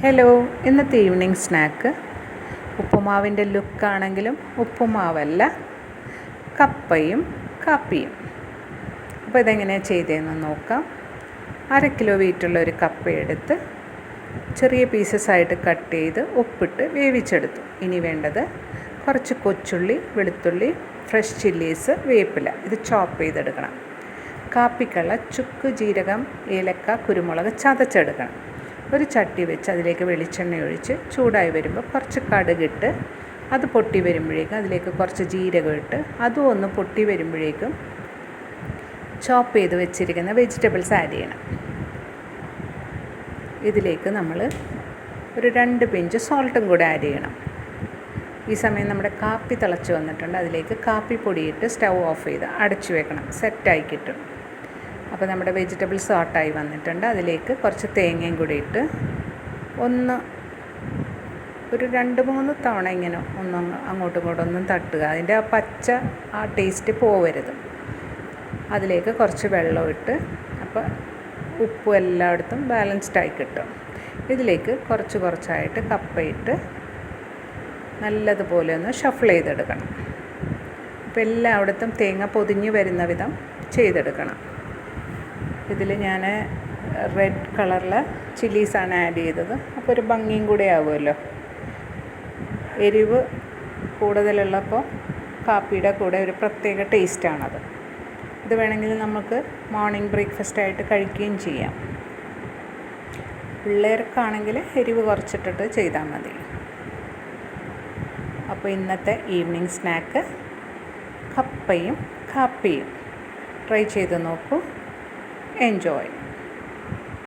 Hello, ഇന്നത്തെ evening snack ഉപ്പുമാവിൻ്റെ ലുക്കാണെങ്കിലും ഉപ്പുമാവല്ല, കപ്പയും കാപ്പിയും. അപ്പോൾ ഇതെങ്ങനെയാണ് ചെയ്തതെന്ന് നോക്കാം. 1/2 കിലോ വെയിറ്റുള്ള ഒരു കപ്പ എടുത്ത് ചെറിയ പീസസായിട്ട് കട്ട് ചെയ്ത് ഉപ്പിട്ട് വേവിച്ചെടുത്തു. ഇനി വേണ്ടത് കുറച്ച് കൊച്ചുള്ളി, വെളുത്തുള്ളി, ഫ്രഷ് ചില്ലീസ്, വേപ്പില. ഇത് ചോപ്പ് ചെയ്തെടുക്കണം. കാപ്പിക്കുള്ള ചുക്ക്, ജീരകം, ഏലക്ക, കുരുമുളക് ചതച്ചെടുക്കണം. ഒരു ചട്ടി വെച്ച് അതിലേക്ക് വെളിച്ചെണ്ണ ഒഴിച്ച് ചൂടായി വരുമ്പോൾ കുറച്ച് കടുകിട്ട് അത് പൊട്ടി വരുമ്പോഴേക്കും അതിലേക്ക് കുറച്ച് ജീരകം ഇട്ട് അതും ഒന്ന് പൊട്ടി വരുമ്പോഴേക്കും ചോപ്പ് ചെയ്ത് വെച്ചിരിക്കുന്ന വെജിറ്റബിൾസ് ആഡ് ചെയ്യണം. ഇതിലേക്ക് നമ്മൾ ഒരു 2 പിഞ്ച് സോൾട്ടും കൂടെ ആഡ് ചെയ്യണം. ഈ സമയം നമ്മുടെ കാപ്പി തിളച്ച് വന്നിട്ടുണ്ട്. അതിലേക്ക് കാപ്പിപ്പൊടിയിട്ട് സ്റ്റൗ ഓഫ് ചെയ്ത് അടച്ചു വെക്കണം. സെറ്റായി കിട്ടും. അപ്പോൾ നമ്മുടെ വെജിറ്റബിൾ സോട്ടായി വന്നിട്ടുണ്ട്. അതിലേക്ക് കുറച്ച് തേങ്ങയും കൂടി ഇട്ട് ഒരു 2-3 തവണ ഇങ്ങനെ അങ്ങോട്ടും ഇങ്ങോട്ടും തട്ടുക. അതിൻ്റെ ആ ടേസ്റ്റ് പോവരുത്. അതിലേക്ക് കുറച്ച് വെള്ളം ഇട്ട് അപ്പോൾ ഉപ്പും എല്ലായിടത്തും ബാലൻസ്ഡായി കിട്ടും. ഇതിലേക്ക് കുറച്ചായിട്ട് കപ്പയിട്ട് നല്ലതുപോലെ ഒന്ന് ഷഫിൾ ചെയ്തെടുക്കണം. അപ്പോൾ എല്ലായിടത്തും തേങ്ങ പൊതിഞ്ഞ് വരുന്ന വിധം ചെയ്തെടുക്കണം. ഇതിൽ ഞാൻ റെഡ് കളറിലെ ചില്ലീസാണ് ആഡ് ചെയ്തത്. അപ്പോൾ ഒരു ഭംഗിയും കൂടെ ആവുമല്ലോ. എരിവ് കൂടുതലുള്ളപ്പോൾ കാപ്പിയുടെ കൂടെ ഒരു പ്രത്യേക ടേസ്റ്റാണത്. ഇത് വേണമെങ്കിൽ നമുക്ക് മോർണിംഗ് ബ്രേക്ക്ഫാസ്റ്റായിട്ട് കഴിക്കുകയും ചെയ്യാം. പിള്ളേർക്കാണെങ്കിൽ എരിവ് കുറച്ചിട്ടിട്ട് ചെയ്താൽ മതി. അപ്പോൾ ഇന്നത്തെ ഈവനിങ് സ്നാക്ക് കപ്പയും കാപ്പിയും ട്രൈ ചെയ്ത് നോക്കൂ. Enjoy.